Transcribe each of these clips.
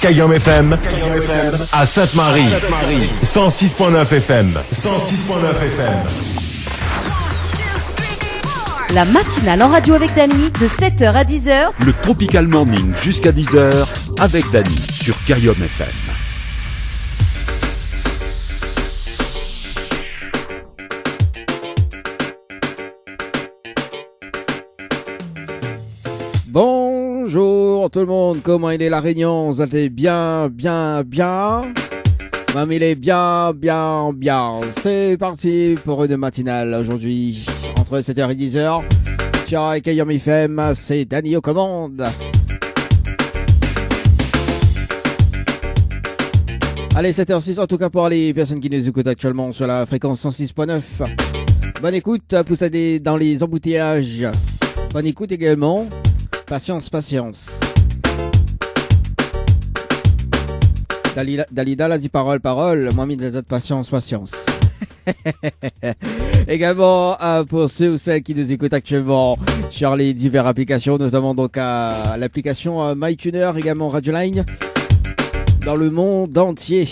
Kayom FM à Sainte-Marie. 106.9 FM. 106.9 FM. La matinale en radio avec Dany de 7h à 10h. Le Tropical Morning jusqu'à 10h avec Dany sur Kayom FM. Bonjour tout le monde, comment il est la Réunion? Vous allez bien? Même il est bien. C'est parti pour une matinale aujourd'hui entre 7h et 10h. Sur Kayom FM, c'est Dany aux commandes. Allez, 7h06 en tout cas pour les personnes qui nous écoutent actuellement sur la fréquence 106.9. Bonne écoute, poussez dans les embouteillages. Bonne écoute également. Patience. Dalida l'a dit parole. Moi, mis des autres patience. Également, pour ceux ou celles qui nous écoutent actuellement sur les diverses applications, notamment donc l'application MyTuner, également Radioline, dans le monde entier.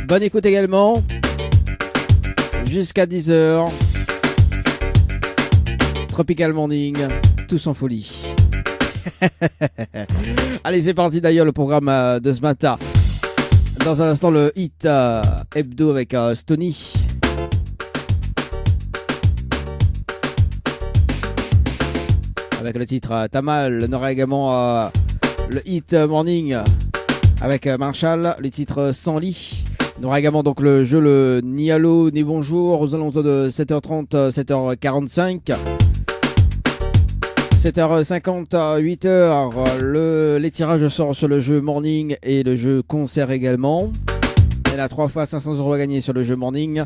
Bonne écoute également. Jusqu'à 10h. Tropical Morning, tous en folie. Allez, c'est parti d'ailleurs le programme de ce matin. Dans un instant, le hit hebdo avec Stony. Avec le titre Tamal. On aura également le hit morning avec Marshall, le titre Sans lit. On aura également donc le jeu le Ni Allô Ni Bonjour aux alentours de 7h30, 7h45. 7h50, 8h, les tirages sortent sur le jeu Morning et le jeu Concert également. Il y a 3 fois 500 € à gagner sur le jeu Morning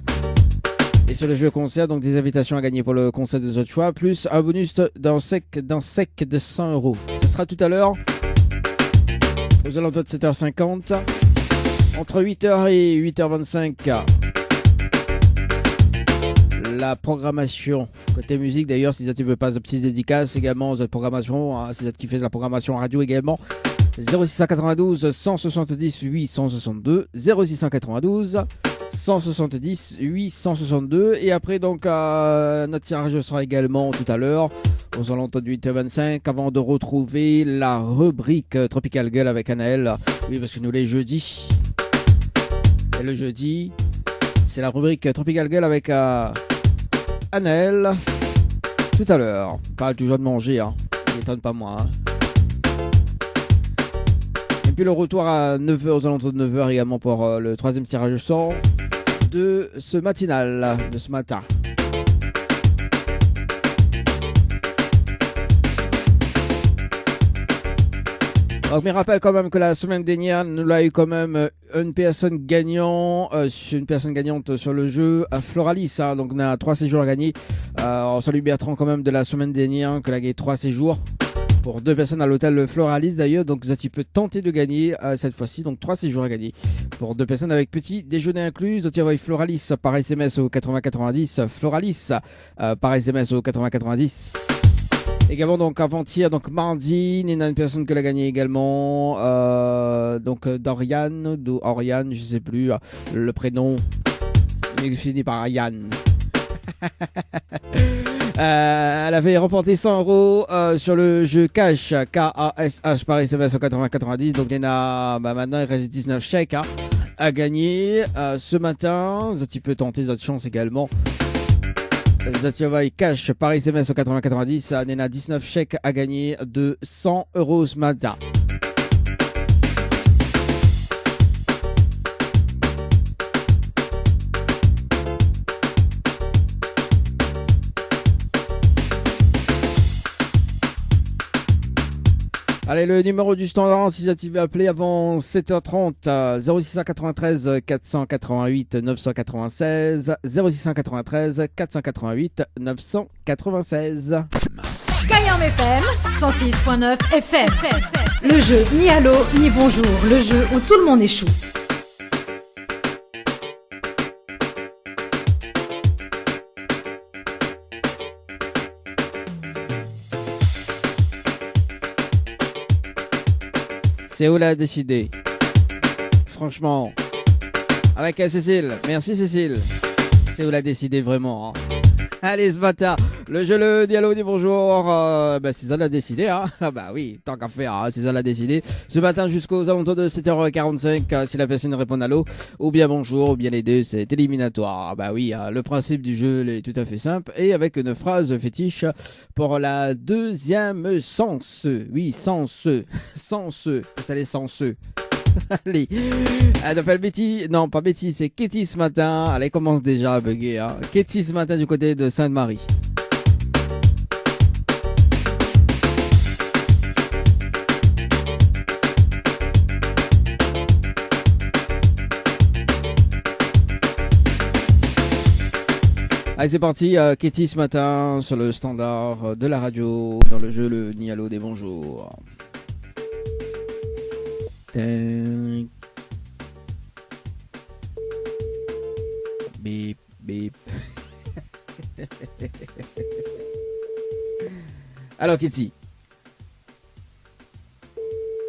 et sur le jeu Concert, donc des invitations à gagner pour le concert de votre choix, plus un bonus d'un sec de 100 €. Ce sera tout à l'heure, aux alentours de 7h50, entre 8h et 8h25. La programmation côté musique d'ailleurs, si tu veux pas de petites dédicaces également cette programmation, si tu fais de la programmation radio également, 0692 170 862 0692 170 862 et après donc notre tirage sera également tout à l'heure aux alentours de 8h25 avant de retrouver la rubrique Tropical Girl avec Anaël. Oui, parce que nous les jeudis et le jeudi c'est la rubrique Tropical Girl avec Anaël, tout à l'heure. Pas toujours de manger, hein. M'étonne pas moi. Hein. Et puis le retour à 9h, aux alentours de 9h également pour le 3e tirage au sort de ce matinal, de ce matin. Donc, je me rappelle quand même que la semaine dernière, nous avons eu quand même une personne gagnante sur le jeu à Floralis. Hein. Donc, on a 3 séjours à gagner. On salue Bertrand quand même de la semaine dernière, que a gagné 3 séjours pour 2 personnes à l'hôtel Floralis d'ailleurs. Donc, vous avez peut tenter de gagner cette fois-ci. Donc, 3 séjours à gagner pour 2 personnes avec petit déjeuner inclus. Vous avez Floralis par SMS au 8090. Floralis par SMS au 8090. Également donc avant-hier, donc mardi, il y a une personne que l'a gagné également, donc Doriane, Oriane, je sais plus le prénom, mais finit par Yann. Elle avait remporté 100 € sur le jeu Cash, K-A-S-H par SMS au 80-90, donc il y en a, maintenant il reste 19 chèques à gagner ce matin, tu peux tenter votre chance également. Zatiavai Cash par SMS au 8090, on a 19 chèques à gagner de 100 € ce matin. Allez, le numéro du standard, si tu veux appeler avant 7h30, 0693 488 996, 0693 488 996. Kayom FM, 106.9 FM. Le jeu Ni Allô, Ni Bonjour, le jeu où tout le monde échoue. C'est où l'a décidé. franchement. Avec Cécile. Merci Cécile. C'est vous la décidé vraiment. Hein. Allez, ce matin, le jeu, le dialogue dit bonjour. C'est ça l'a décidé. Hein. Ah bah oui, tant qu'à faire, hein, c'est ça l'a décidé. Ce matin jusqu'aux alentours de 7h45, si la personne répond allô, ou bien bonjour, ou bien les deux, c'est éliminatoire. Ah bah oui, le principe du jeu est tout à fait simple. Et avec une phrase fétiche pour la deuxième sens. Oui, sens. Sens. Ça les sens. Allez, elle appelle Betty, non pas Betty, c'est Katie ce matin. Elle commence déjà à bugger. Hein. Katie ce matin du côté de Sainte-Marie. Allez, c'est parti, Katie ce matin sur le standard de la radio dans le jeu le Nialo des bonjours. Bip, bip. Alors, Kitty.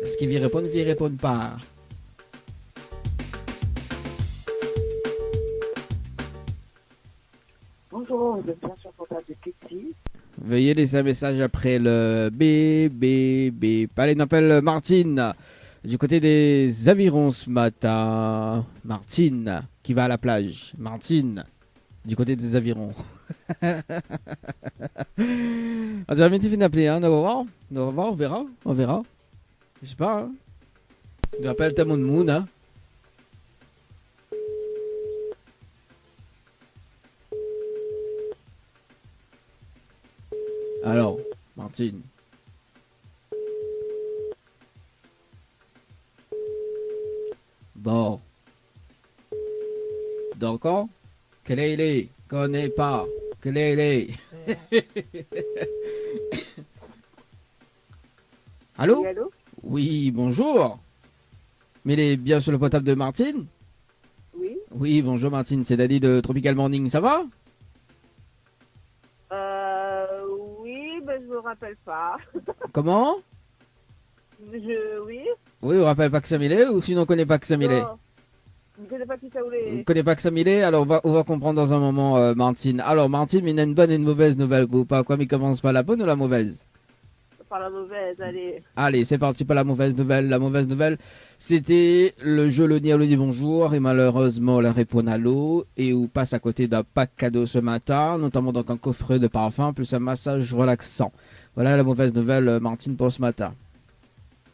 Est-ce qu'il vient répondre pas? Bonjour, vous êtes bien sur le portable de Kitty. Veuillez laisser un message après le bip, bip, bip. Allez, on appelle Martine. Du côté des Avirons ce matin, Martine qui va à la plage. Martine, du côté des Avirons. On dirait bien fini d'appeler, hein. On va voir, on verra. Je sais pas, hein. On appelle Tamon Moon, hein. Alors, Martine. Bon. Donc, quel est il? Connais pas. Quel est il? Allô? Oui, allô? Oui, bonjour. Mais il est bien sur le portable de Martine? Oui. Oui, bonjour Martine, c'est Daddy de Tropical Morning, ça va? Oui, ben je me rappelle pas. Comment? Oui. Oui, on rappelle pas que Samilé ou sinon on connaît pas que Samilé? Non. Vous ne connaissez pas qui ça On voulait? connaît pas que Samilé, alors on va comprendre dans un moment, Martine. Alors Martine, mais il y a une bonne et une mauvaise nouvelle ou pas? Quoi, mais commence par la bonne ou la mauvaise? Par la mauvaise, allez. Allez, c'est parti pour la mauvaise nouvelle. La mauvaise nouvelle, c'était le jeu Le Nialo dit bonjour et malheureusement la répond à l'eau et on passe à côté d'un pack cadeau ce matin, notamment donc un coffret de parfum plus un massage relaxant. Voilà la mauvaise nouvelle, Martine, pour ce matin.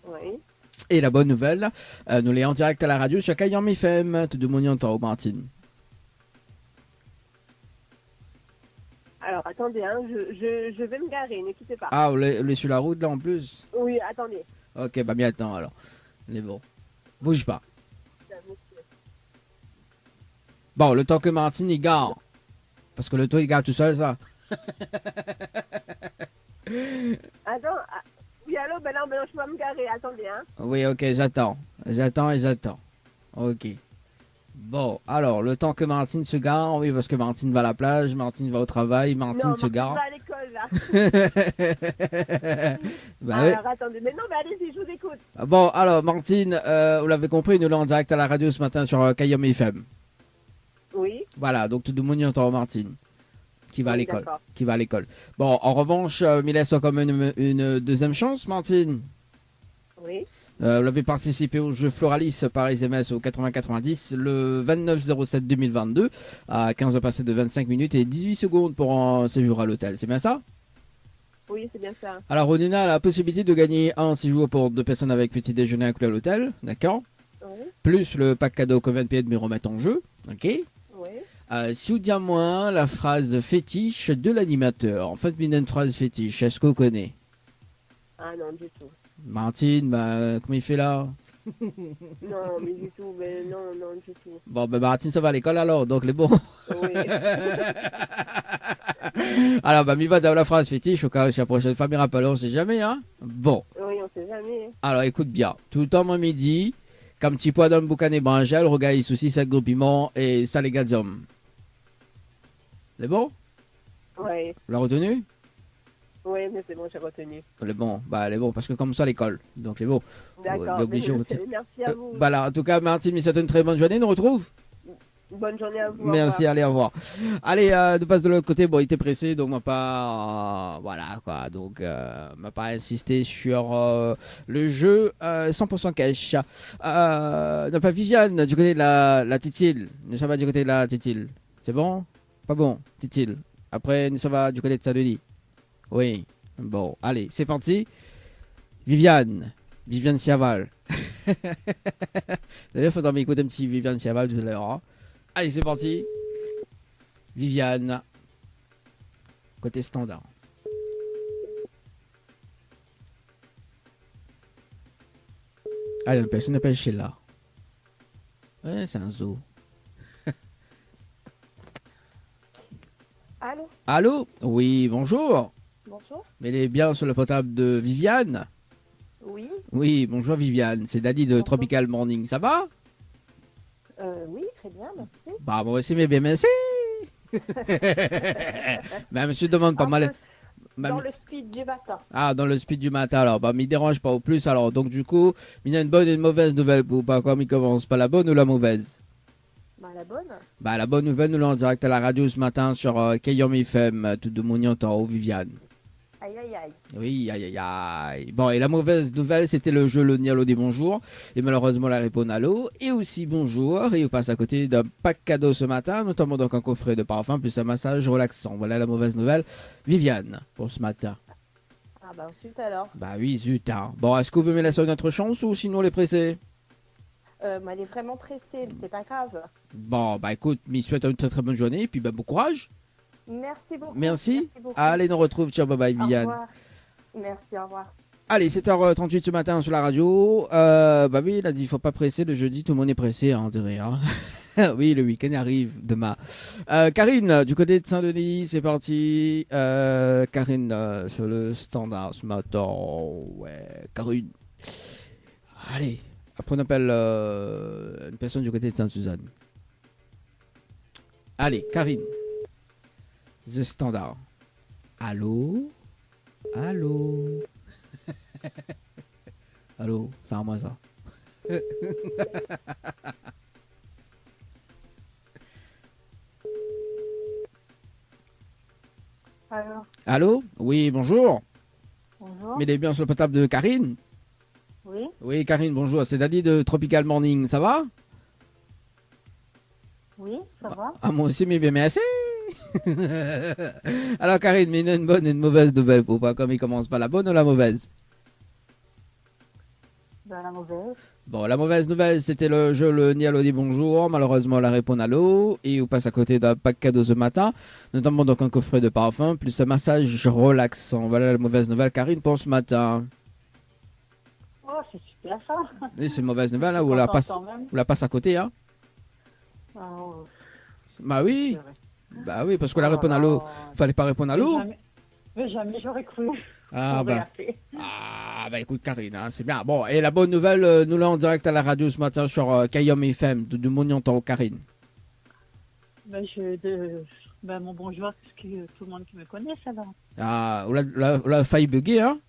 Oui. Et la bonne nouvelle, nous l'ayons en direct à la radio sur Kayam FM. Tout le monde y entend, Martine. Alors, attendez, hein, je vais me garer, ne quittez pas. Ah, on est sur la route là en plus? Oui, attendez. Ok, bah bien attends alors. On est bon. Bouge pas. Bon, le temps que Martine y gare. Parce que le toit il gare tout seul, ça. Attends, oui, allô, ben non, je peux me garer, attendez, hein. Oui, ok, j'attends. J'attends. Ok. Bon, alors, le temps que Martine se gare, oui, parce que Martine va à la plage, Martine va au travail, Martine se gare. Non, Martine va à l'école, là. Bah, oui. Alors, attendez, mais non, mais allez-y, je vous écoute. Bon, alors, Martine, vous l'avez compris, nous l'avons en direct à la radio ce matin sur Kayam FM. Oui. Voilà, donc tout le monde y entend Martine. Qui va à l'école. D'accord. Qui va à l'école. Bon, en revanche, il laisse comme une deuxième chance, Martine. Oui. Vous avez participé au jeu Floralis par SMS au 80-90 le 29-07-2022 à 15h passées de 25 minutes et 18 secondes pour un séjour à l'hôtel. C'est bien ça? Oui, c'est bien ça. Alors, on a la possibilité de gagner un séjour pour 2 personnes avec petit déjeuner inclus à l'hôtel. D'accord? Oui. Plus le pack cadeau que 20 pieds de me remettre en jeu. Ok? Oui. Si vous dites moi la phrase fétiche de l'animateur. En fait, une phrase fétiche. Est-ce que vous connaissez? Ah non, du tout. Martine, bah, comment il fait là? Non, mais du tout, mais non, du tout. Bon, bah, Martine, ça va à l'école alors, donc les bons. Oui. Alors, bah, mi va dans la phrase fétiche, au cas où si la prochaine fois, m'y rappelle, on sait jamais, hein? Bon. Oui, on sait jamais. Alors, écoute bien. Tout le temps, moi, midi, comme petit poids d'un boucan et brangel, regarde, il soucie, 5 gros piments et ça, les gars d'hommes. C'est bon? Oui. Vous l'avez retenu? Oui, mais c'est bon, j'ai retenu. Elle est bon, elle est bon, parce que comme ça, elle colle. Donc, elle est bon. D'accord. On est obligé de retirer. Merci à vous. Voilà, en tout cas, Martine, c'est une très bonne journée. Nous retrouve. Bonne journée à vous. Merci, allez, au revoir. Allez, de passe de l'autre côté, bon, il était pressé, donc on va pas. Voilà, quoi. Donc, on va pas insister sur le jeu 100% cash. Non, pas Viviane, du côté de la Titile. Ça va du côté de la Titile. C'est bon? Pas bon, Titile. Après, ça va du côté de Saint-Denis. Oui. Bon, allez, c'est parti. Viviane Siaval. D'ailleurs, il faudra m'écouter un petit Viviane Siaval tout à l'heure. Hein. Allez, c'est parti. Viviane. Côté standard. Allez, une personne n'appelle Sheila. Ouais, c'est un zoo. Allô? Allô? Oui, bonjour. Bonjour. Mais elle est bien sur le portable de Viviane? Oui. Oui, bonjour Viviane. C'est Daddy de Bonjour. Tropical Morning. Ça va? Oui, très bien, merci. Bah, moi aussi, mais bien, merci. Mais monsieur demande pas Un mal. peu dans le speed du matin. Ah, dans le speed du matin, alors. Bah, m'y dérange pas au plus, alors. Donc, du coup, il y a une bonne et une mauvaise nouvelle pour pas comme il commence. Pas la bonne ou la mauvaise? Bah, la bonne. Bah, la bonne nouvelle, nous l'avons en direct à la radio ce matin sur Kayom FM, tout de Mouniantan, Viviane. Aïe, aïe, aïe. Oui, aïe, aïe, aïe. Bon, et la mauvaise nouvelle, c'était le jeu Le Nialo des bonjours. Et malheureusement, la réponse à l'eau. Et aussi bonjour. Et on passe à côté d'un pack cadeau ce matin, notamment donc un coffret de parfum plus un massage relaxant. Voilà la mauvaise nouvelle. Viviane, pour ce matin. Ah, bah, ensuite alors. Bah oui, zut. Hein. Bon, est-ce que vous me laissez une autre chance ou sinon les pressés? Elle est vraiment pressée, mais c'est pas grave. Bon, bah écoute, m'y souhaite une très très bonne journée. Et puis, bah, bon courage. Merci beaucoup. Merci. Beaucoup. Allez, nous retrouve. Ciao, bye bye, Au Viviane. revoir. Merci, au revoir. Allez, 7h38 ce matin sur la radio. Bah oui, il a dit, il faut pas presser. Le jeudi, tout le monde est pressé, hein, on dirait. Hein. Oui, le week-end arrive demain. Karine, du côté de Saint-Denis, c'est parti. Karine, sur le standard ce matin. Ouais, Karine. Allez, après on appelle une personne du côté de Sainte-Suzanne. Allez, Karine. The Standard. Allô? Allô? Allô? C'est à moi ça. Alors, Allô? Oui, bonjour. bonjour. Mais il est bien sur le portable de Karine? Oui, Oui, Karine, bonjour. C'est Daddy de Tropical Morning. Ça va? oui, ça va. Ah, moi aussi, mais bien, merci. Alors, Karine, mais une bonne et une mauvaise nouvelle pour pas comme il commence pas la bonne ou la mauvaise? Bah, la mauvaise. Bon, la mauvaise nouvelle, c'était le jeu Le Nialo dit bonjour. Malheureusement, la réponse à l'eau. Et on passe à côté d'un pack cadeau ce matin. Notamment donc un coffret de parfum, plus un massage relaxant. Voilà la mauvaise nouvelle, Karine, pour ce matin. Oh, c'est super ça. Et c'est une mauvaise nouvelle, hein, ou la passe à côté, hein? Oh, Bah oui. c'est vrai. Bah oui, parce que la réponse à l'eau, fallait pas répondre à l'eau. Mais jamais j'aurais cru. Ah On bah. va appeler. Ah bah écoute Karine, hein, c'est bien. Bon, et la bonne nouvelle, nous l'avons en direct à la radio ce matin sur Kayom FM de Mouniantan, Karine. Bah, mon bonjour, parce que tout le monde qui me connaît, ça va. Ah, on a failli bugger, hein?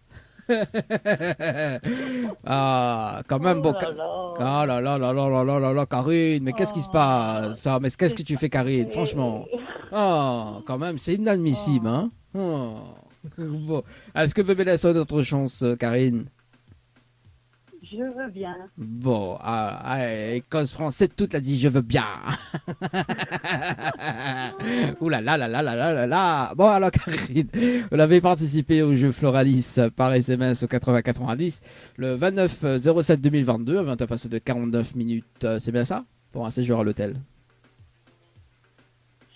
Ah, quand même, bon. là là. Ah là là là là là là là là, Karine, mais qu'est-ce qui se passe? Ah, mais qu'est-ce que tu fais, Karine? Franchement. Oh, quand même, c'est inadmissible, hein? Oh. Bon. Est-ce que vous me laissez d'autres chances, Karine? Je veux bien. Bon, cause français, toute l'a dit, je veux bien. Ouh là là là là là là là là. Bon, alors, Karine, vous avez participé au jeu Floralis par SMS au 80-90 le 29-07-2022, à 20h passé de 49 minutes. C'est bien ça? Pour un séjour à l'hôtel?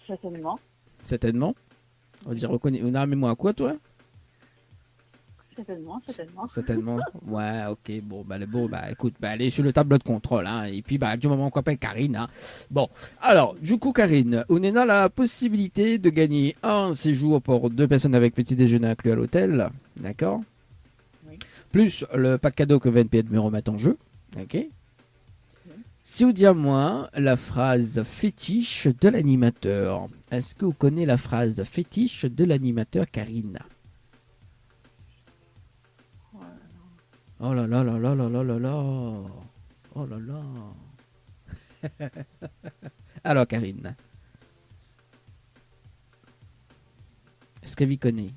Certainement. Certainement. On dit reconnaît. On a mémoire à quoi, toi? Certainement. Ouais, ok. Bon, écoute, elle est sur le tableau de contrôle, hein. Et puis, du moment qu'on appelle Karine, hein. Bon, alors, du coup, Karine, on est dans la possibilité de gagner un séjour pour 2 personnes avec petit déjeuner inclus à l'hôtel, d'accord? Oui. Plus le pack cadeau que VNP me remettre en jeu, ok? Si vous dites à moi la phrase fétiche de l'animateur, est-ce que vous connaissez la phrase fétiche de l'animateur, Karine? Oh là là là là là là là là. Oh là là. Alors, Karine. Est-ce qu'elle vous connaît?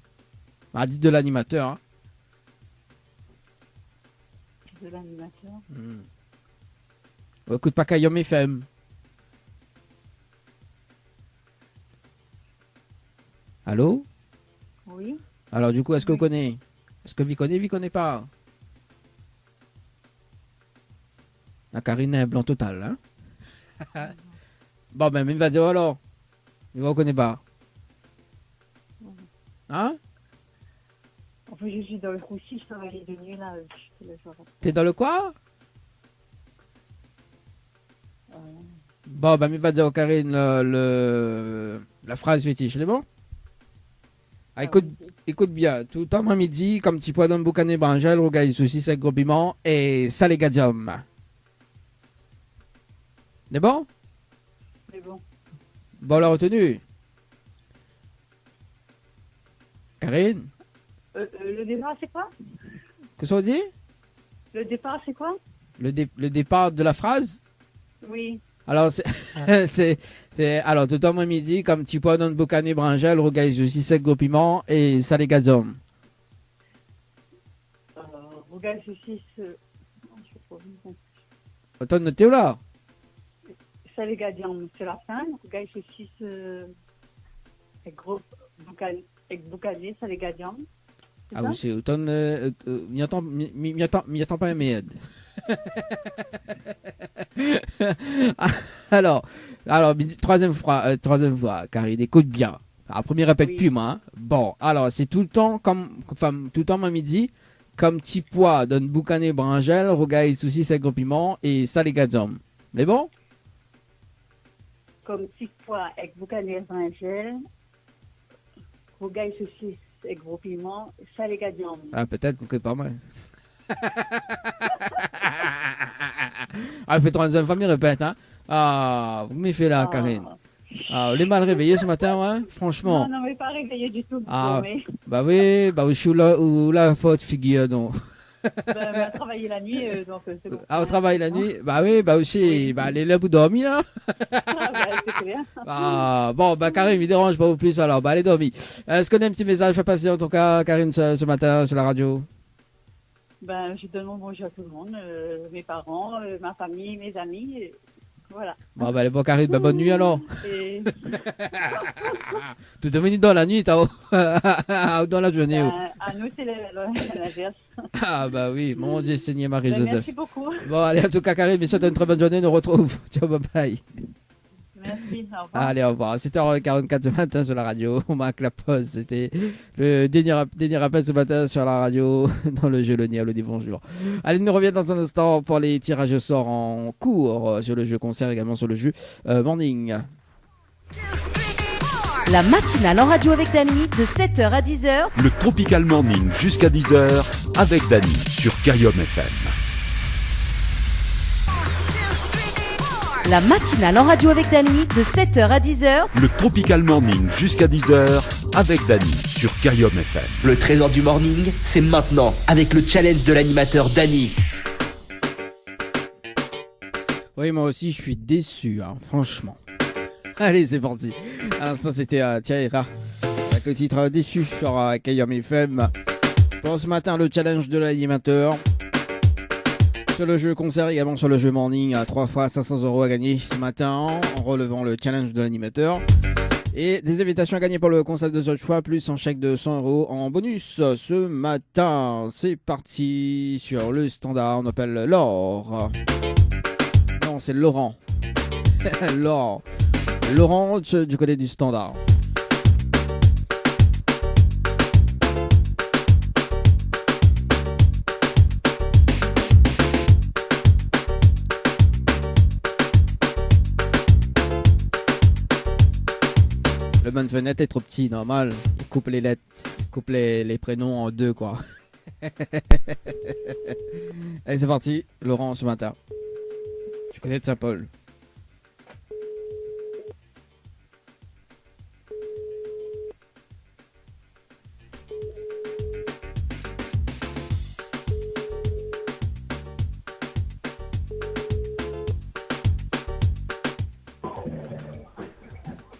Ah, dites de l'animateur. Hein. De l'animateur. Écoute pas Kayom FM. Allô? Oui. Alors, du coup, est-ce que vous connaissez? Est-ce que vous connaissez pas? La Karine est blanc total. Hein? Bon, ben, il va dire alors. Il ne connaît pas. Hein? Enfin, je suis dans le Roussi, je travaille de nuit là. T'es dans le quoi? Bon, ben, il va dire au Karine la phrase fétiche, c'est bon? Ah, écoute bien, tout le temps à midi, comme petit pois d'un boucané brangel, rougail, saucisse avec gros piment et salégadium. C'est bon? C'est bon. Bon, la retenue. Karine? Le départ, c'est quoi? Que ça veut dire? Le départ, c'est quoi? Le départ de la phrase? Oui. Alors, alors, tout le temps à midi, comme petit pois d'un boucané brangel, rougail, saucisse avec gros piment et salégadium. Rougail, saucisse... T'as noté ou là? Salégadium, c'est la fin. Rougail, saucisse avec boucané, salégadium. Ah oui, c'est autant... m'y attend pas un méade. alors, troisième fois, Karine, écoute bien. Alors, premier répète Oui. plus, moi. Hein. Bon, alors, c'est tout le temps, tout le temps à midi, comme petit pois d'un boucané brangel, rougail, saucisse avec gros piment et salégadium. C'est bon? Comme petit pois avec boucané, brangel, rougail, saucisse avec gros piment, salégadium. Ah, peut-être que pas mal. Ah, fait troisième fois, il répète, hein. Ah, vous m'y fait là, Karine. Ah, on est mal réveillé ce matin, ouais, franchement. Non, mais pas réveillé du tout. Ah, Mais... bah oui, je suis là où la faute figure, donc. on a travaillé la nuit, donc c'est bon. Ah, au travail la nuit? Bah oui, bah aussi, oui. Bah elle est là pour dormir, là. C'est clair. Ah, bon, bah Karine, il dérange pas plus alors, bah allez dormir. Est-ce qu'on a un petit message à passer en tout cas, Karine, ce matin sur la radio? Je donne mon bonjour à tout le monde, mes parents, ma famille, mes amis, voilà. Bon, bah allez, bon Karine, bah bonne nuit alors. Et... Tu te venir dans la nuit, t'as dans la journée. À nous, c'est l'inverse. Ah bah oui, mon Dieu Seigneur Marie-Joseph. Merci beaucoup. Bon, allez, en tout cas, Karine, mais souhaite une très bonne journée, nous retrouve. Ciao, bye bye. Merci, au revoir. Allez, au revoir. 7h44 ce matin sur la radio. On marque la pause. C'était le dernier appel ce matin sur la radio dans le jeu Le Nialo dit bonjour. Allez, nous revient dans un instant pour les tirages au sort en cours sur le jeu concert, également sur le jeu Morning. La matinale en radio avec Dany de 7h à 10h. Le Tropical Morning jusqu'à 10h avec Dany sur Kayom FM. La matinale en radio avec Dany de 7h à 10h. Le Tropical Morning jusqu'à 10h avec Dany sur Kayom FM. Le trésor du morning, c'est maintenant avec le challenge de l'animateur Dany. Oui, moi aussi, je suis déçu, hein, franchement. Allez, c'est parti. À l'instant, c'était Thierry Ra avec le titre déçu sur Kayom FM. Pour ce matin, le challenge de l'animateur. Sur le jeu concert, également sur le jeu morning, à 3 fois 500 € à gagner ce matin en relevant le challenge de l'animateur. Et des invitations à gagner pour le concert de The Choix, plus un chèque de 100 € en bonus ce matin. C'est parti sur le standard, on appelle Laure. Non, c'est Laurent. Laurent du côté du standard. Le bonne fenêtre est trop petit, normal. Il coupe les lettres, il coupe les prénoms en deux, quoi. Allez, c'est parti. Laurent ce matin. Tu connais de Saint-Paul.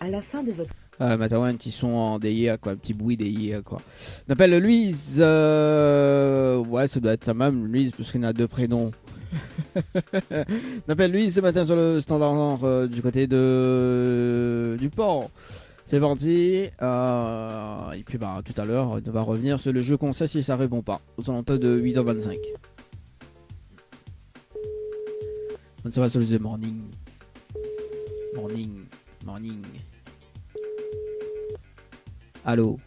À la fin de votre... Matin, un petit son en DIA, quoi, un petit bruit DIA, quoi. On appelle Louise. Ouais, ça doit être sa même, Louise, parce qu'il a 2 prénoms. On appelle Louise ce matin sur le standard du côté du port. C'est parti. Et puis, tout à l'heure, on va revenir sur le jeu qu'on sait si ça répond pas. Aux alentours de 8h25. Ça va sur le The Morning. Morning. Allô.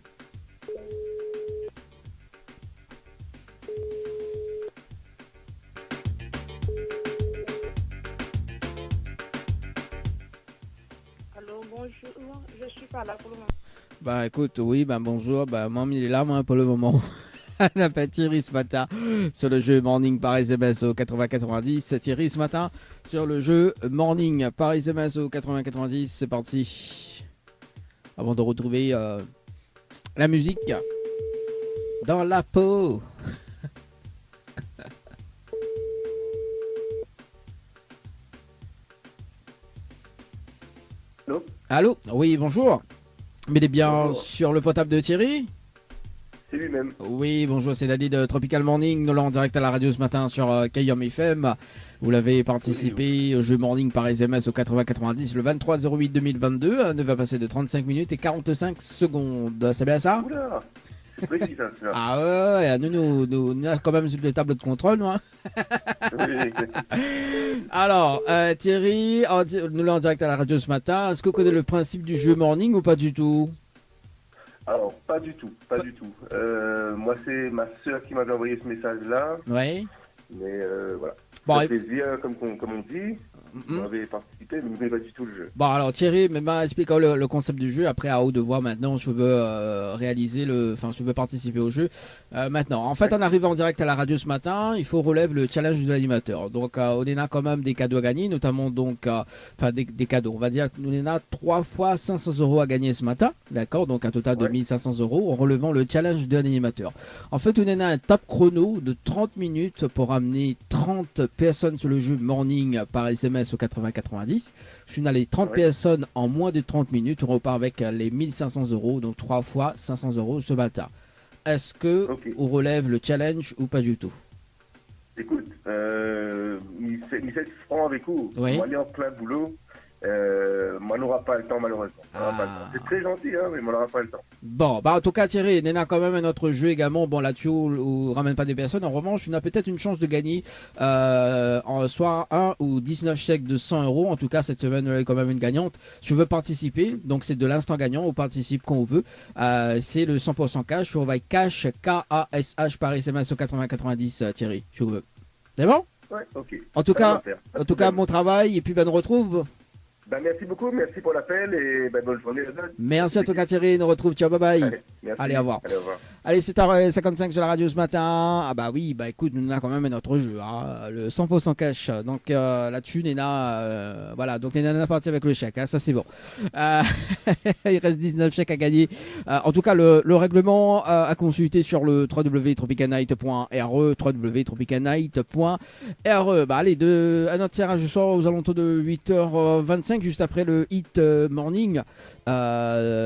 Allô, bonjour. Je suis pas là pour le moment. Écoute, oui, bonjour. Moi, il est là, moi, pour le moment. On appelle Thierry ce matin sur le jeu Morning par SMS au 80-90. Thierry ce matin sur le jeu Morning par SMS au 80-90. C'est parti. Avant de retrouver la musique dans la peau. Allô. Oui, bonjour. Mais il est bien sur le potable de Thierry? C'est lui-même. Oui, bonjour, c'est Daddy de Tropical Morning. Nous l'avons en direct à la radio ce matin sur Kayom FM. Vous l'avez participé au jeu Morning par SMS au 80-90 le 23-08-2022. Ne va passer de 35 minutes et 45 secondes. C'est bien ça? Oula, c'est précis ça. Ah ouais, nous quand même sur les tableaux de contrôle, nous. Hein. Alors, Thierry, nous l'avons en direct à la radio ce matin. Est-ce que vous connaissez le principe du jeu Morning ou pas du tout? Alors, pas du tout. Moi, c'est ma soeur qui m'avait envoyé ce message-là. Oui. Mais voilà. Bon, ça fait plaisir, comme on dit. Vous avez participé, mais vous ne connaissez pas du tout le jeu. Bon, alors Thierry, explique le concept du jeu. Après, à haut de voir maintenant, je veux je veux participer au jeu. Maintenant, en fait, on arrive en direct à la radio ce matin. Il faut relever le challenge de l'animateur. Donc, on a quand même des cadeaux à gagner, notamment des cadeaux. On va dire, on a 3 fois 500 € à gagner ce matin. D'accord? Donc, un total de 1500 € en relevant le challenge de l'animateur. En fait, on a un top chrono de 30 minutes pour amener 30 personnes sur le jeu Morning par SMS au 80-90. Si on a les 30 personnes en moins de 30 minutes, on repart avec les 1500 €, donc 3 fois 500 € ce matin. Est-ce que on relève le challenge ou pas du tout? Écoute, 1700 francs avec vous. Oui. On va aller en plein boulot. Moi, on n'aura pas le temps, malheureusement. C'est très gentil, hein, mais on n'aura pas le temps. Bon, en tout cas, Thierry, on a quand même un autre jeu également. Bon, là-dessus, on ramène pas des personnes. En revanche, on a peut-être une chance de gagner soit 1 ou 19 chèques de 100 €. En tout cas, cette semaine, on a quand même une gagnante. Si on veut participer, donc c'est de l'instant gagnant. On participe quand on veut. C'est le 100% cash. On va cash, K-A-S-H par SMS au 80-90, Thierry, si vous veux. C'est bon? Ouais, ok. En tout cas, bon travail. Et puis, on retrouve. Merci beaucoup, merci pour l'appel et bonne journée. Merci à toi, Thierry. Nous retrouve. Ciao, bye bye. Allez, au revoir. Allez, 7h55 sur la radio ce matin. Écoute, nous avons quand même notre jeu, hein, le 100% cash. Donc là-dessus, Néna, voilà, donc Néna est parti avec le chèque, hein, ça c'est bon. Il reste 19 chèques à gagner. En tout cas, le règlement à consulter sur le www.tropicanight.re, www.tropicanight.re. Allez, un autre tirage ce soir aux alentours de 8h25, juste après le hit morning.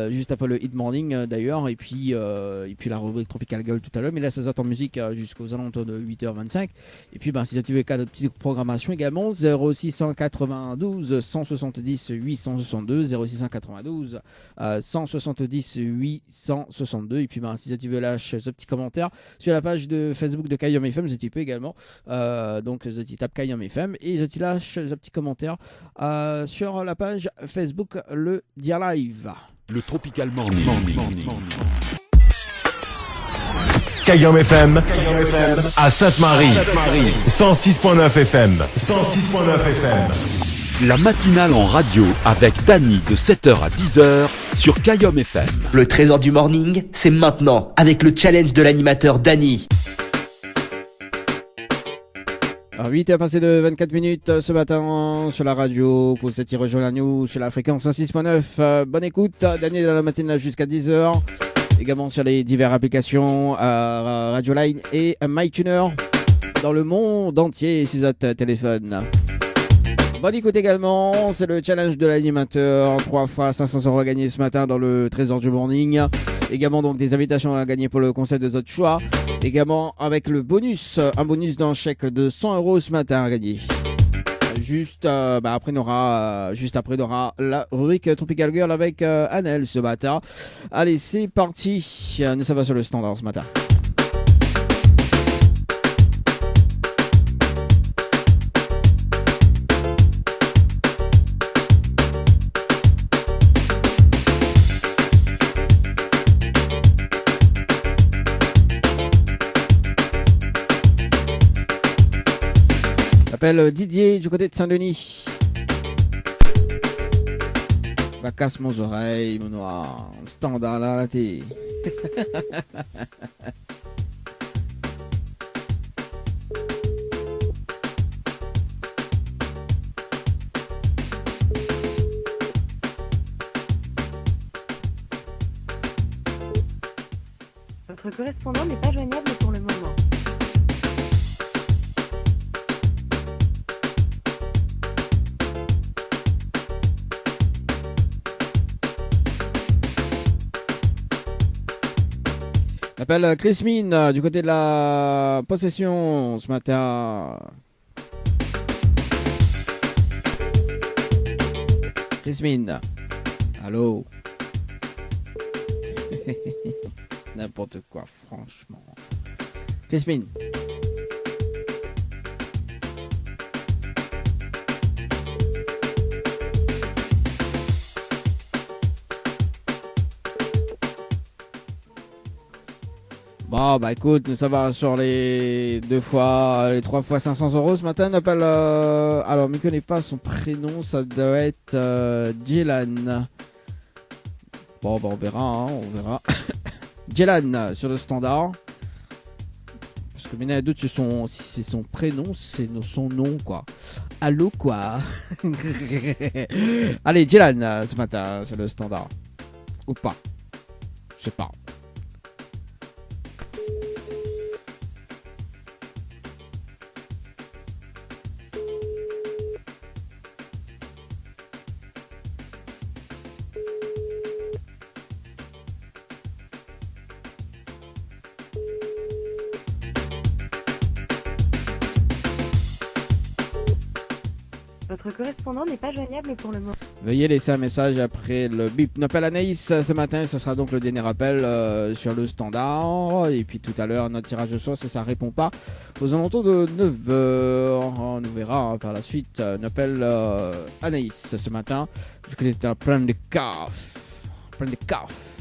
Juste après le hit morning d'ailleurs, et puis la rubrique Tropical Girl tout à l'heure, mais là ça s'attend en musique jusqu'aux alentours de 8h25. Et puis si tu veux cas de petite programmation également, 0692 170 862, 0692 170 862. Et puis si tu veux lâcher ce petit commentaire sur la page de Facebook de Kayom FM, tu peux également donc tu tapes Kayom FM et tu lâches ce petit commentaire sur la page Facebook le Dia Live. Le Tropical Morning. Kayom FM à Sainte-Marie. 106.9 FM. 106.9 FM. La matinale en radio avec Dany de 7h à 10h sur Kayom FM. Le trésor du morning, c'est maintenant avec le challenge de l'animateur Dany. 8h passé de 24 minutes ce matin sur la radio pour cette rejoindre nous sur la fréquence 106.9. Bonne écoute, Dany dans la matinale jusqu'à 10h. Également sur les diverses applications Radio Line et MyTuner dans le monde entier sur votre téléphone. Bonne écoute également, c'est le challenge de l'animateur, 3 fois 500 € à gagner ce matin dans le Trésor du Morning. Également donc des invitations à gagner pour le concert de votre choix. Également avec le bonus, un bonus d'un chèque de 100 € ce matin à gagner. Juste après on aura la rubrique Tropical Girl avec Annelle ce matin. Allez, c'est parti. Nous sommes sur le standard ce matin. J'appelle Didier du côté de Saint-Denis. Va casse mon oreille, mon noir. Standard là, la thé. Votre correspondant n'est pas joignable pour le moment. J'appelle Chris Mine du côté de la possession ce matin. Chris Mine. Allô. N'importe quoi, franchement. Chris Mine. Bon, bah écoute, ça va sur les 3 fois 500 € ce matin. On appelle. Alors, on ne connaît pas son prénom, ça doit être Jelan. Bon, bah on verra, on verra. Jelan sur le standard. Parce que maintenant, il y a d'autres, si c'est son prénom, c'est son nom, quoi. Allô, quoi. Allez, Jelan ce matin sur le standard. Ou pas. Je sais pas. Votre correspondant n'est pas joignable pour le moment. Veuillez laisser un message après le bip. On appelle Anaïs ce matin, ce sera donc le dernier appel sur le standard. Et puis tout à l'heure, notre tirage de soir, si ça répond pas, aux alentours de 9h. On nous verra par la suite. On appelle Anaïs ce matin. Je connais plein de caf. Plein de caf.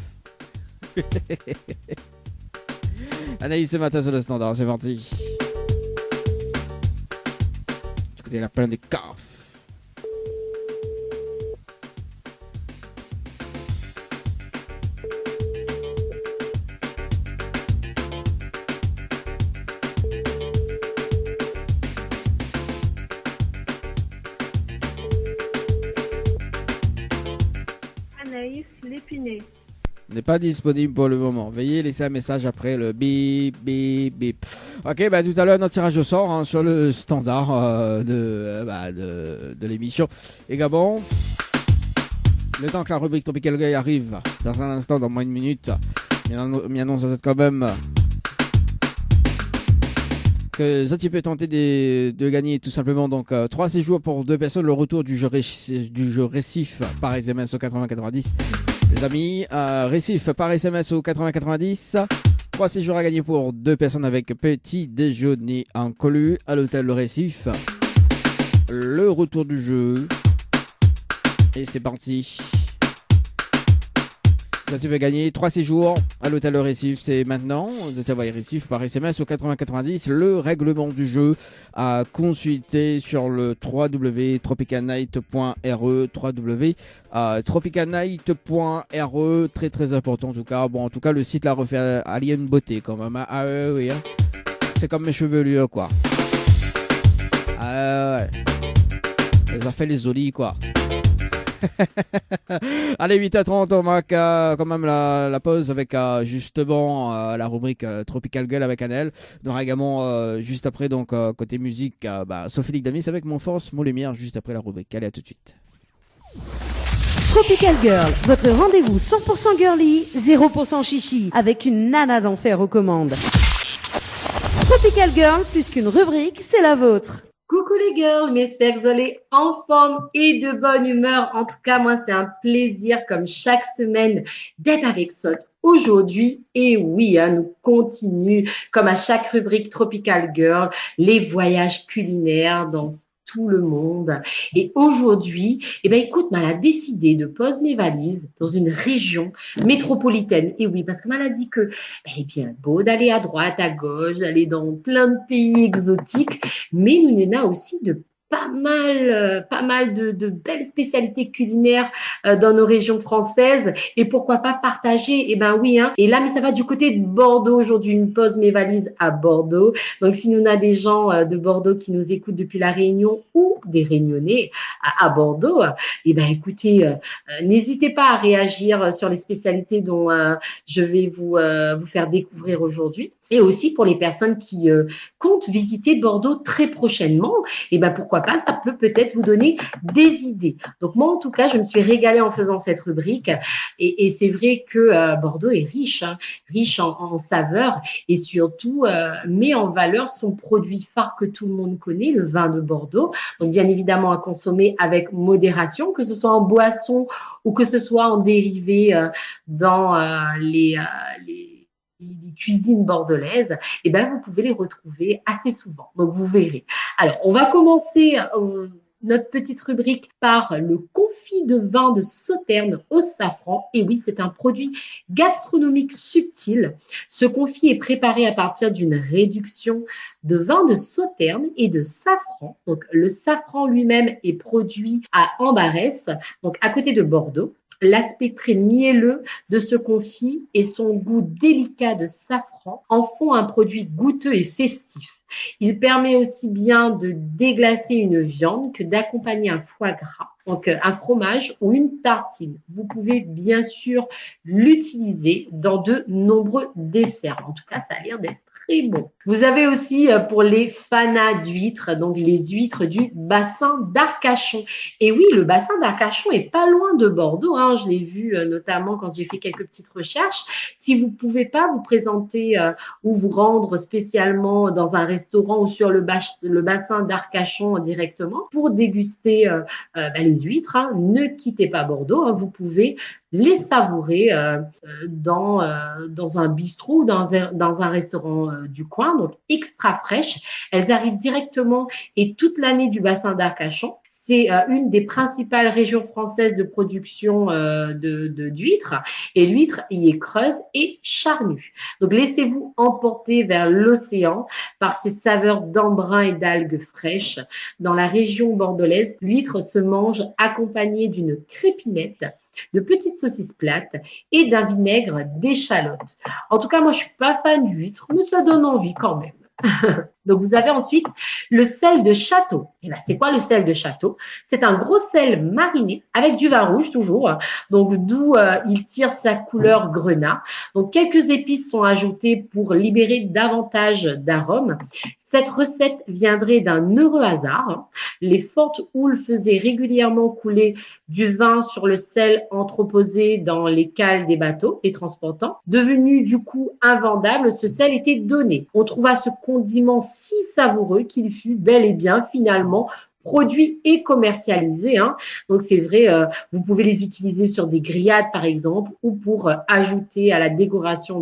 Anaïs ce matin sur le standard, c'est parti. Je connais la plein de caf. N'est pas disponible pour le moment. Veuillez laisser un message après le bip bip bip. Ok, bah tout à l'heure notre tirage au sort sur le standard de l'émission. Également, le temps que la rubrique Tropical Guy arrive dans un instant, dans moins d'une minute, m'y annonce quand même que Zati peut tenter de gagner tout simplement donc 3 séjours pour 2 personnes, le retour du jeu récif par SMS au 80-90. Les amis, récif par SMS au 80-90. 3 séjours à gagner pour 2 personnes avec petit déjeuner inclus à l'hôtel Le Récif. Le retour du jeu. Et c'est parti. Si tu veux gagner 3 séjours à l'hôtel Le Récif, c'est maintenant. De Savoie Récif par SMS au 80-90. Le règlement du jeu à consulter sur le www.tropicalnight.re. www.tropicalnight.re. Très très important en tout cas. Bon, en tout cas, le site l'a refait à une beauté quand même. Ah oui, hein. C'est comme mes chevelures quoi. Ah ouais. Ça fait les olis quoi. Allez, 8h30, on marque quand même la pause avec justement la rubrique Tropical Girl avec Annelle. On aura également juste après, donc côté musique, Sophie Damis avec Mon Force, Mon Lumière, juste après la rubrique. Allez, à tout de suite. Tropical Girl, votre rendez-vous 100% girly, 0% chichi, avec une nana d'enfer aux commandes. Tropical Girl, plus qu'une rubrique, c'est la vôtre. Coucou les girls, j'espère que vous allez en forme et de bonne humeur. En tout cas, moi, c'est un plaisir, comme chaque semaine, d'être avec Sot aujourd'hui. Et oui, nous continuons, comme à chaque rubrique Tropical Girl, les voyages culinaires dans tout le monde. Et aujourd'hui, écoute, elle a décidé de poser mes valises dans une région métropolitaine. Et oui, parce que elle a dit que elle est bien beau d'aller à droite, à gauche, d'aller dans plein de pays exotiques, mais nous en avons aussi de pas mal de belles spécialités culinaires dans nos régions françaises, et pourquoi pas partager. Oui, et là, mais ça va du côté de Bordeaux aujourd'hui. Une pose mes valises à Bordeaux. Donc si nous on a des gens de Bordeaux qui nous écoutent depuis la Réunion ou des Réunionnais à Bordeaux, écoutez, n'hésitez pas à réagir sur les spécialités dont je vais vous faire découvrir aujourd'hui. Et aussi pour les personnes qui comptent visiter Bordeaux très prochainement, pourquoi pas, ça peut peut-être vous donner des idées. Donc moi, en tout cas, je me suis régalée en faisant cette rubrique. Et c'est vrai que Bordeaux est riche, riche en saveurs, et surtout met en valeur son produit phare que tout le monde connaît, le vin de Bordeaux. Donc bien évidemment à consommer avec modération, que ce soit en boisson ou que ce soit en dérivé dans les cuisines bordelaise, vous pouvez les retrouver assez souvent. Donc, vous verrez. Alors, on va commencer notre petite rubrique par le confit de vin de Sauterne au safran. Et oui, c'est un produit gastronomique subtil. Ce confit est préparé à partir d'une réduction de vin de Sauterne et de safran. Donc, le safran lui-même est produit à Ambarès, donc à côté de Bordeaux. L'aspect très mielleux de ce confit et son goût délicat de safran en font un produit goûteux et festif. Il permet aussi bien de déglacer une viande que d'accompagner un foie gras, donc un fromage ou une tartine. Vous pouvez bien sûr l'utiliser dans de nombreux desserts. En tout cas, ça a l'air d'être très bon. Vous avez aussi pour les fanas d'huîtres, donc les huîtres du bassin d'Arcachon. Et oui, le bassin d'Arcachon est pas loin de Bordeaux. Je l'ai vu notamment quand j'ai fait quelques petites recherches. Si vous pouvez pas vous présenter ou vous rendre spécialement dans un restaurant ou sur le bassin d'Arcachon directement pour déguster les huîtres, ne quittez pas Bordeaux. Vous pouvez les savourer dans un bistrot ou dans un restaurant du coin, donc extra fraîches. Elles arrivent directement et toute l'année du bassin d'Arcachon. C'est une des principales régions françaises de production d'huîtres, et l'huître y est creuse et charnue. Donc laissez-vous emporter vers l'océan par ses saveurs d'embrun et d'algues fraîches. Dans la région bordelaise, l'huître se mange accompagnée d'une crépinette, de petites saucisses plates et d'un vinaigre d'échalote. En tout cas, moi je suis pas fan d'huître, mais ça donne envie quand même. Donc, vous avez ensuite le sel de château. C'est quoi le sel de château? C'est un gros sel mariné avec du vin rouge toujours, donc d'où il tire sa couleur grenat. Donc, quelques épices sont ajoutées pour libérer davantage d'arômes. Cette recette viendrait d'un heureux hasard. Les fortes houles faisaient régulièrement couler du vin sur le sel entreposé dans les cales des bateaux, les transportants. Devenu du coup invendable, ce sel était donné. On trouva ce condiment si savoureux qu'il fut bel et bien finalement produit et commercialisé. Donc, c'est vrai, vous pouvez les utiliser sur des grillades, par exemple, ou pour ajouter à la décoration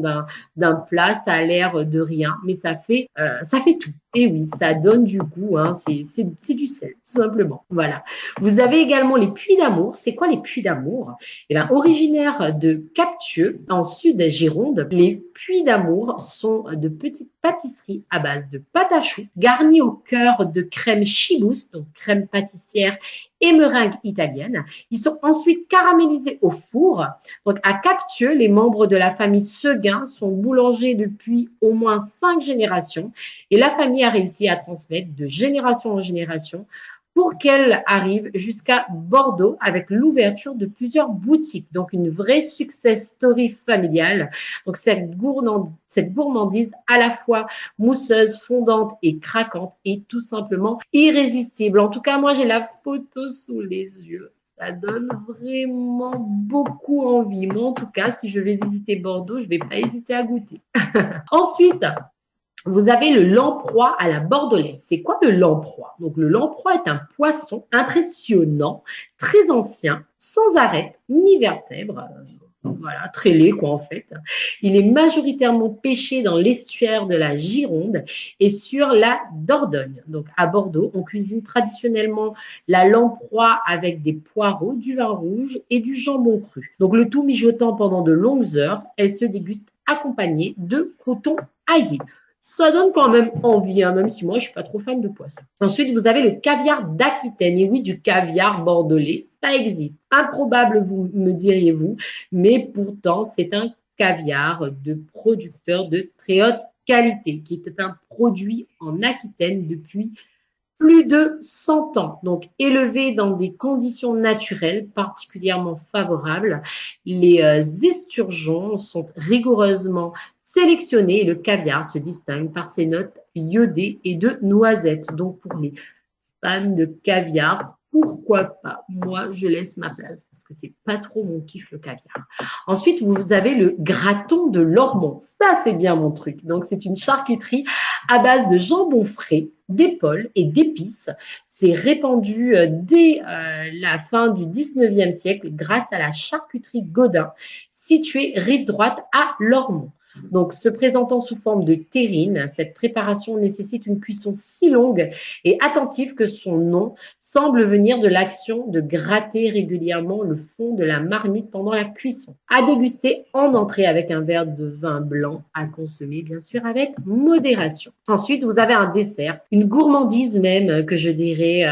d'un plat. Ça a l'air de rien, mais ça fait tout. Et oui, ça donne du goût. C'est du sel, tout simplement. Voilà. Vous avez également les puits d'amour. C'est quoi les puits d'amour? Originaires de Captieux, en Sud-Gironde, les puits d'amour sont de petites pâtisseries à base de pâte à choux, garnies au cœur de crème chibousse, donc crème pâtissière et meringue italienne. Ils sont ensuite caramélisés au four. Donc, à Captieux, les membres de la famille Seguin sont boulangers depuis au moins 5 générations, et la famille a réussi à transmettre de génération en génération pour qu'elle arrive jusqu'à Bordeaux avec l'ouverture de plusieurs boutiques. Donc, une vraie success story familiale. Donc, cette gourmandise à la fois mousseuse, fondante et craquante est tout simplement irrésistible. En tout cas, moi, j'ai la photo sous les yeux. Ça donne vraiment beaucoup envie. Moi, en tout cas, si je vais visiter Bordeaux, je ne vais pas hésiter à goûter. Ensuite, vous avez le lamproie à la bordelaise. C'est quoi le lamproie? Donc, le lamproie est un poisson impressionnant, très ancien, sans arête ni vertèbres. Voilà, très laid quoi en fait. Il est majoritairement pêché dans l'estuaire de la Gironde et sur la Dordogne. Donc à Bordeaux, on cuisine traditionnellement la lamproie avec des poireaux, du vin rouge et du jambon cru. Donc le tout mijotant pendant de longues heures, elle se déguste accompagnée de croûtons aillés. Ça donne quand même envie, hein, même si moi, je suis pas trop fan de poisson. Ensuite, vous avez le caviar d'Aquitaine. Et oui, du caviar bordelais, ça existe. Improbable, vous me diriez-vous, mais pourtant, c'est un caviar de producteur de très haute qualité, qui est un produit en Aquitaine depuis plus de 100 ans. Donc, élevé dans des conditions naturelles particulièrement favorables, les esturgeons sont rigoureusement sélectionnés et le caviar se distingue par ses notes iodées et de noisettes. Donc, pour les fans de caviar, pourquoi pas? Moi, je laisse ma place parce que c'est pas trop mon kiff le caviar. Ensuite, vous avez le graton de Lormont. Ça, c'est bien mon truc. Donc, c'est une charcuterie à base de jambon frais, d'épaules et d'épices. C'est répandu dès la fin du 19e siècle grâce à la charcuterie Godin, située rive droite à Lormont. Donc, se présentant sous forme de terrine, cette préparation nécessite une cuisson si longue et attentive que son nom semble venir de l'action de gratter régulièrement le fond de la marmite pendant la cuisson. À déguster en entrée avec un verre de vin blanc, à consommer bien sûr avec modération. Ensuite, vous avez un dessert, une gourmandise même que je dirais,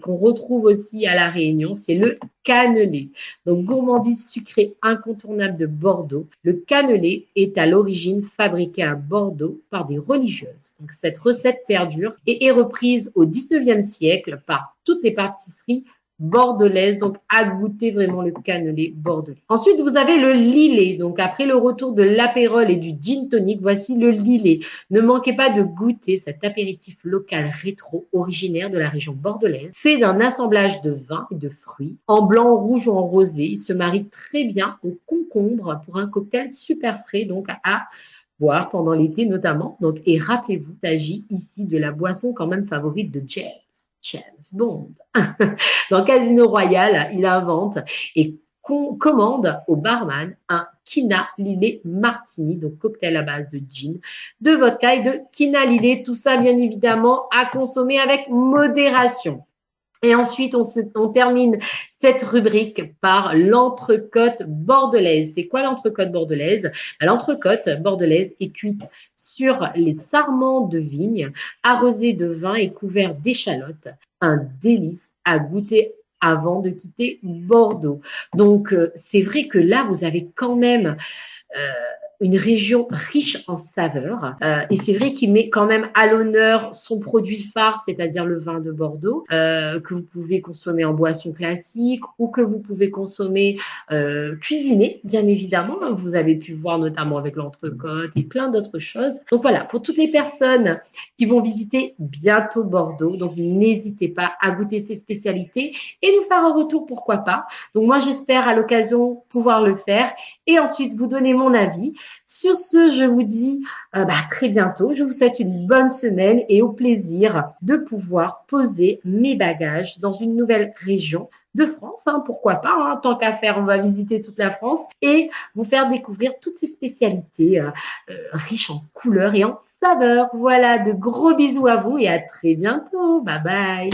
qu'on retrouve aussi à La Réunion, c'est le cannelé. Donc, gourmandise sucrée incontournable de Bordeaux. Le cannelé est à l'origine fabriqué à Bordeaux par des religieuses. Donc, cette recette perdure et est reprise au 19e siècle par toutes les pâtisseries bordelaises. Donc, à goûter vraiment le cannelé bordelais. Ensuite, vous avez le lillet. Donc, après le retour de l'apérole et du gin tonic, voici le lillet. Ne manquez pas de goûter cet apéritif local rétro originaire de la région bordelaise, fait d'un assemblage de vin et de fruits, en blanc, rouge ou en rosé. Il se marie très bien au concombre pour un cocktail super frais, donc à boire pendant l'été notamment. Donc, et rappelez-vous, il s'agit ici de la boisson quand même favorite de James Bond. Dans Casino Royal, il invente et commande au barman un Quina Lillet Martini, donc cocktail à base de gin, de vodka et de Quina Lillet. Tout ça, bien évidemment, à consommer avec modération. Et ensuite, on termine cette rubrique par l'entrecôte bordelaise. C'est quoi l'entrecôte bordelaise? L'entrecôte bordelaise est cuite sur les sarments de vigne, arrosée de vin et couvert d'échalotes. Un délice à goûter avant de quitter Bordeaux. Donc, c'est vrai que là, vous avez quand même une région riche en saveurs. Et c'est vrai qu'il met quand même à l'honneur son produit phare, c'est-à-dire le vin de Bordeaux, que vous pouvez consommer en boisson classique ou que vous pouvez consommer cuisiné, bien évidemment. Vous avez pu voir notamment avec l'entrecôte et plein d'autres choses. Donc voilà, pour toutes les personnes qui vont visiter bientôt Bordeaux, donc n'hésitez pas à goûter ces spécialités et nous faire un retour, pourquoi pas. Donc moi, j'espère à l'occasion pouvoir le faire et ensuite vous donner mon avis. Sur ce, je vous dis à très bientôt. Je vous souhaite une bonne semaine et au plaisir de pouvoir poser mes bagages dans une nouvelle région de France. Pourquoi pas, tant qu'à faire, on va visiter toute la France et vous faire découvrir toutes ces spécialités riches en couleurs et en saveurs. Voilà, de gros bisous à vous et à très bientôt. Bye bye.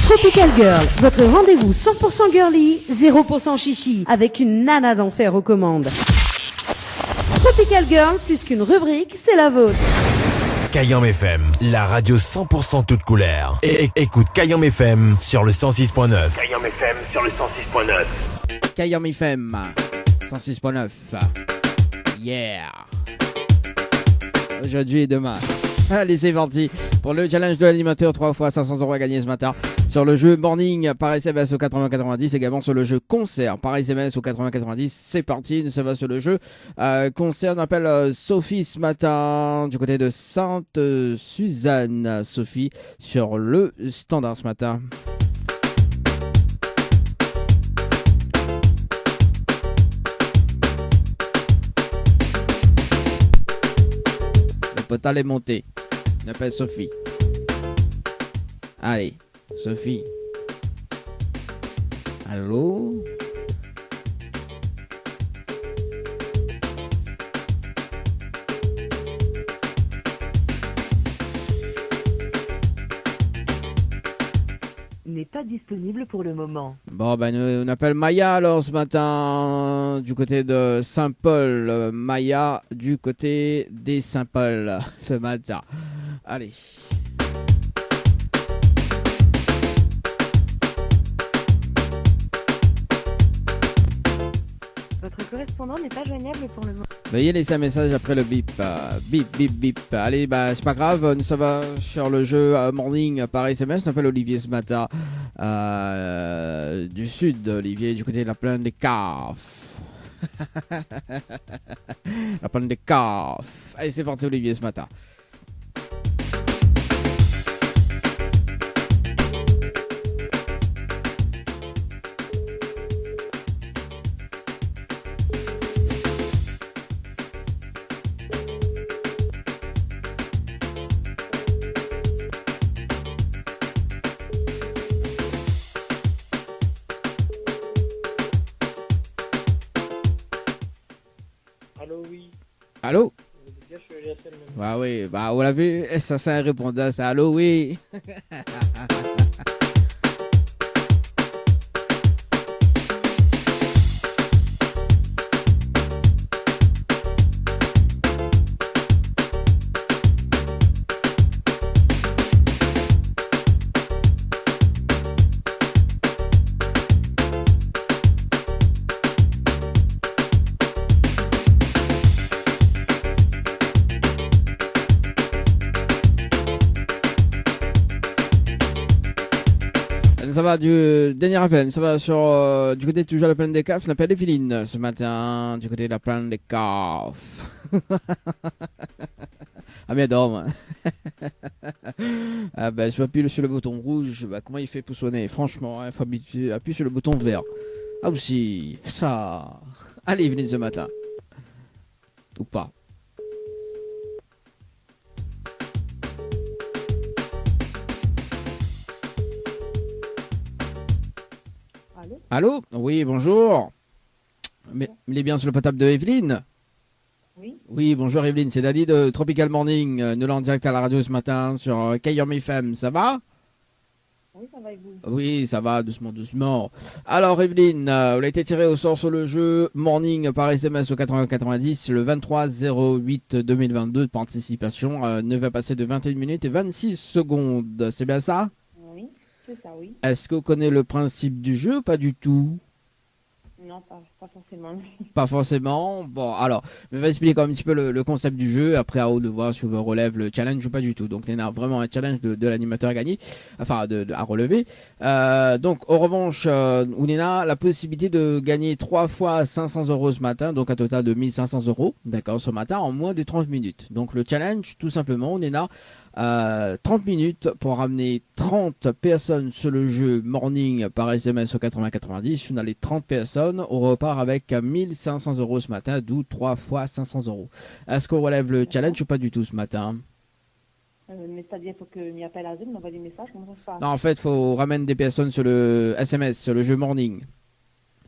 Tropical Girl, votre rendez-vous 100% girly, 0% chichi, avec une nana d'enfer aux commandes. Tropical Girl, plus qu'une rubrique, c'est la vôtre. Kayam FM, la radio 100% toute couleur. Et écoute Kayam FM sur le 106.9. Kayam FM sur le 106.9. Kayam FM 106.9. Yeah. Aujourd'hui et demain. Allez, c'est parti. Pour le challenge de l'animateur, 3 fois 500 € à gagner ce matin. Sur le jeu Morning par SMS au 80-90, également sur le jeu Concert par SMS au 80-90. C'est parti, ça va sur le jeu. Concert, on appelle Sophie ce matin, du côté de Sainte-Suzanne. Sophie, sur le standard ce matin. Le potal est monté. On appelle Sophie. Allez, Sophie. Allô? N'est pas disponible pour le moment. Bon, ben, on appelle Maya alors ce matin du côté de Saint-Paul. Maya du côté des Saint-Paul ce matin. Allez. Votre correspondant n'est pas joignable pour le moment. Veuillez laisser un message après le bip. Bip, bip, bip. Allez, bah, c'est pas grave. Nous, ça va sur le jeu Morning par SMS. On appelle Olivier ce matin. Du sud, Olivier, du côté de la plaine des Caves. La plaine des Caves. Allez, c'est parti, Olivier, ce matin. Allô? Bah oui, bah on l'a vu, ça c'est un répondeur, c'est allô, oui. Ça va du dernier appel, ça va sur du côté toujours de la plaine des Caves, on appelle Evelyne ce matin, du côté de la plaine des Caves. Ah mais adore. Ah ben je appuie sur le bouton rouge, bah comment il fait pour sonner? Franchement, il faut appuyer sur le bouton vert. Ah aussi, ça. Allez Evelyne ce matin. Ou pas. Allô? Oui, bonjour. Mais il est bien sur le potable de Evelyne? Oui. Oui, bonjour Evelyne, c'est Dadi de Tropical Morning. Nous l'en direct à la radio ce matin sur KYOM FM. Ça va? Oui, ça va et vous? Oui, ça va, doucement, doucement. Alors Evelyne, vous avez été tiré au sort sur le jeu Morning par SMS au 80-90 le 23-08-2022 de participation. Ne va passer de 21 minutes et 26 secondes. C'est bien ça? Oui, c'est ça, oui. Est-ce que vous connaissez le principe du jeu ou pas du tout? Non, pas forcément. Pas forcément. Bon, alors, je vais expliquer un petit peu le concept du jeu. Après, à haut de voir si on relève le challenge ou pas du tout. Donc, il y a vraiment un challenge de l'animateur à gagner, enfin, à relever. Donc, en revanche, on a la possibilité de gagner 3 fois 500 € ce matin. Donc, un total de 1500 €, d'accord, ce matin, en moins de 30 minutes. Donc, le challenge, tout simplement, on est là. 30 minutes pour ramener 30 personnes sur le jeu Morning par SMS au 80-90. On a les 30 personnes, on repart avec 1500 € ce matin, d'où 3 fois 500 €. Est-ce qu'on relève le challenge ou pas du tout ce matin? Mais c'est-à-dire qu'il faut que m'y appelle à Zoom, m'envoie des messages, comment ça se passe? Non, en fait, il faut ramener des personnes sur le SMS, sur le jeu Morning,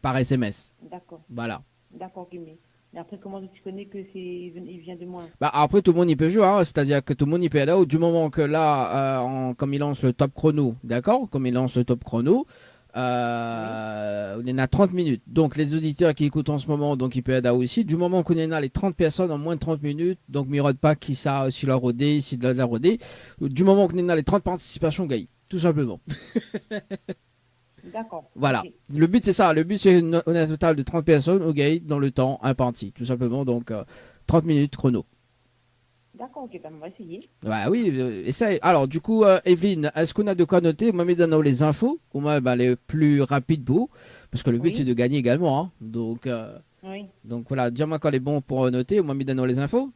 par SMS. D'accord. Voilà. D'accord, Guillemets. Mais après, comment tu connais que il vient de moi? Bah après tout le monde y peut jouer, hein, c'est-à-dire que tout le monde y peut aller du moment que là, comme il lance le top chrono, d'accord, comme il lance le top chrono, on en a 30 minutes. Donc les auditeurs qui écoutent en ce moment, donc ils peuvent aider aussi. Du moment qu'on en a les 30 personnes en moins de 30 minutes, donc il n'y aura pas qui ça, si la rodé, si de la rodé. Du moment qu'on en a les 30 participations, gagne, tout simplement. D'accord. Voilà. Okay. Le but c'est ça. Le but c'est on a un total de 30 personnes au gate dans le temps imparti. Tout simplement. Donc 30 minutes chrono. D'accord, ok, ben on va essayer. Bah oui, essaye. Alors, du coup, Evelyne, est-ce qu'on a de quoi noter? Moi, me donne les infos, au moins les plus rapides pour vous, parce que le but, Oui. c'est de gagner également. Hein. Oui. Donc voilà, dis-moi quand elle est bon pour noter, au moins me donne les infos.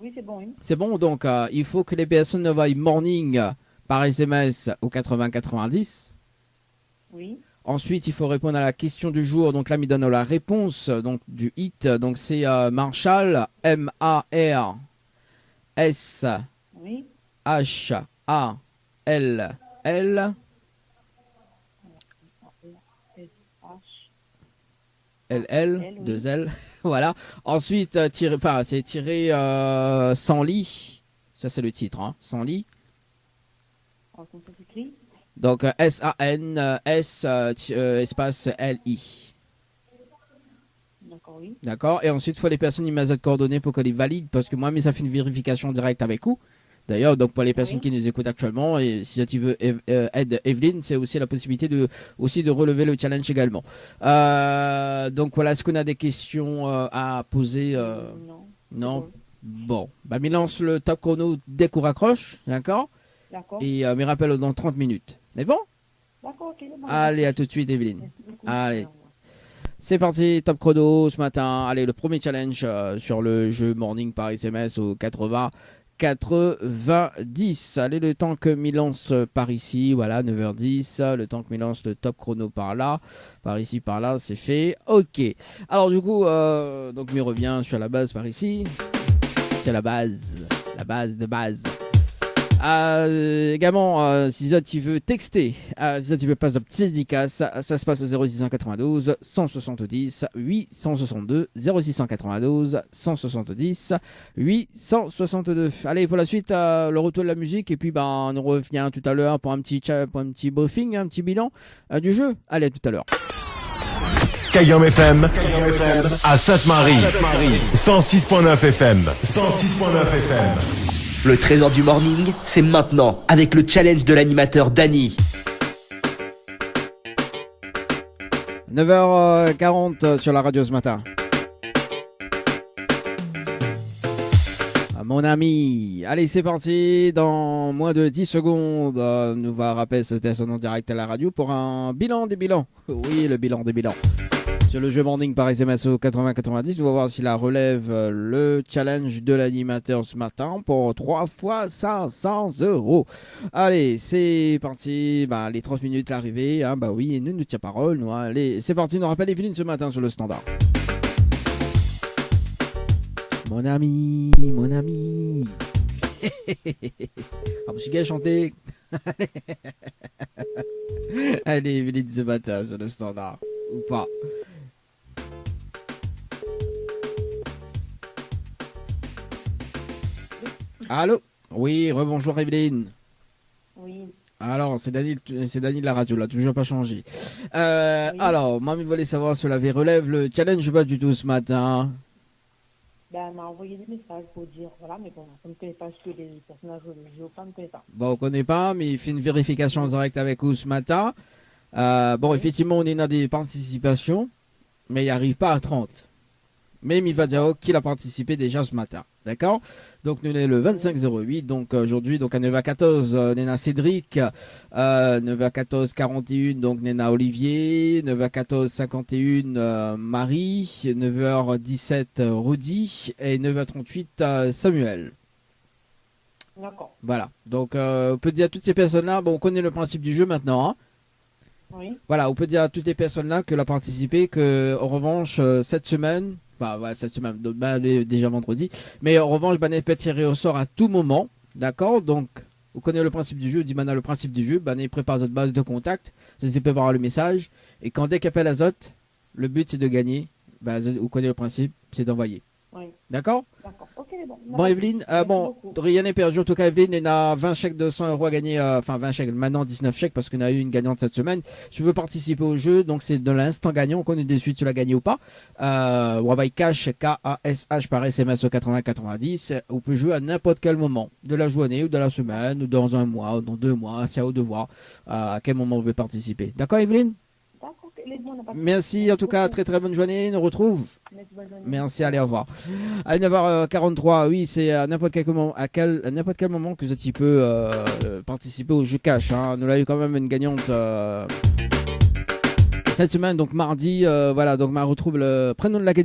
Oui, c'est bon, oui. C'est bon, donc il faut que les personnes envoient morning par SMS au 80-90. Oui. Ensuite, il faut répondre à la question du jour. Donc là, il me donne la réponse donc, du hit. Donc c'est Marshall, M-A-R-S-H-A-L-L. Oui. LL, oui. 2 L, voilà. Ensuite, c'est tiré sans lit. Ça, c'est le titre, hein. Sans lit. Alors, comment ça s'écrit? Donc S-A-N-S espace L-I. D'accord, oui. D'accord. Et ensuite, il faut les personnes qui mettent coordonnées pour qu'elles les valident. Parce que moi, mais ça fait une vérification directe avec vous. D'ailleurs, donc pour les personnes qui nous écoutent actuellement, et si tu veux aide Evelyne, c'est aussi la possibilité de relever le challenge également. Donc voilà, est-ce qu'on a des questions à poser Non. Bon, bah me lance le top chrono dès qu'on raccroche, d'accord? D'accord. Et me rappelle dans 30 minutes. C'est bon? D'accord, ok. Bon. Allez, à tout de suite, Evelyne. Allez. C'est parti, top chrono ce matin. Allez, le premier challenge sur le jeu Morning par SMS au 90. Allez, le temps que m'y lance par ici, voilà, 9h10. Le temps que m'y lance le top chrono par là, par ici, par là, c'est fait. Ok. Alors, du coup, donc, m'y revient sur la base par ici. C'est la base de base. Également, si tu veux texter, si tu veux passer un petit dédicace, ça se passe au 0692 170 862 0692 170 862. Allez, pour la suite, le retour de la musique et puis on revient tout à l'heure pour un petit briefing, un petit bilan du jeu. Allez, à tout à l'heure. Cayam FM à Sainte-Marie 106.9 FM 106.9 FM. Le trésor du morning, c'est maintenant avec le challenge de l'animateur Dany. 9h40 sur la radio ce matin. Mon ami, allez c'est parti, dans moins de 10 secondes, nous va rappeler cette personne en direct à la radio pour un bilan des bilans. Oui, le bilan des bilans. Sur le jeu Morning par SMS au 80-90, on va voir s'il relève le challenge de l'animateur ce matin pour 3 fois 500 €. Allez, c'est parti. Les 30 minutes l'arrivée. Hein, oui, et nous tient parole. Nous, allez, c'est parti. Nous rappelle Evelyne ce matin sur le standard. Mon ami. Ah, je suis gars à chanter. Allez, Evelyne ce matin sur le standard. Ou pas. Allô? Oui, rebonjour Evelyne. Oui. Alors, c'est Dany de la radio, là, toujours pas changé. Oui. Alors, mamie voulait savoir si elle avait relève le challenge pas du tout ce matin. Elle m'a envoyé des messages pour dire, voilà, mais bon, je ne connais pas ce que les personnages jouent, je ne connais pas. Bon, on ne connaît pas, mais il fait une vérification en direct avec vous ce matin. Bon, effectivement, on est dans des participations, mais il n'arrive pas à 30. Mais il va dire qu'il a participé déjà ce matin. D'accord? Donc, nous sommes le 25-08. Donc, aujourd'hui, donc à 9h14, nous avons Cédric. 9h14, 41, donc nous avons Olivier. 9h14, 51, Marie. 9h17, Rudy. Et 9h38, Samuel. D'accord. Voilà. Donc, on peut dire à toutes ces personnes-là, bon, on connaît le principe du jeu maintenant. Hein? Oui. Voilà, on peut dire à toutes les personnes-là qu'elle a participé, que, en revanche, cette semaine, cette semaine, déjà vendredi, mais en revanche, elle peut tirer au sort à tout moment, d'accord? Donc, vous connaissez le principe du jeu, dit maintenant le principe du jeu, elle prépare votre base de contact, vous préparez le message, et quand dès qu'appelle Azote, le but c'est de gagner, vous connaissez le principe, c'est d'envoyer. Oui. D'accord? D'accord, ok, bon. Bon, Evelyne, rien n'est perdu. En tout cas, Evelyne, il y a 20 chèques de 100 € à gagner. 20 chèques, maintenant 19 chèques parce qu'on a eu une gagnante cette semaine. Si tu veux participer au jeu, donc c'est de l'instant gagnant. On connaît des suites si tu l'as gagné ou pas. Wabai Cash, K-A-S-H par SMS au 80-90. On peut jouer à n'importe quel moment de la journée ou de la semaine ou dans un mois ou dans 2 mois. C'est à vous de voir à quel moment on veut participer. D'accord, Evelyne? D'accord, ok. Merci en tout cas, très très bonne journée, on nous retrouve. Merci, allez, au revoir. À 9h43, oui, c'est à n'importe quel moment, à n'importe quel moment que tu peux participer au jeu cash. Hein. Nous l'avons eu quand même une gagnante cette semaine, donc mardi. Voilà, donc on retrouve le prénom de la gagnante.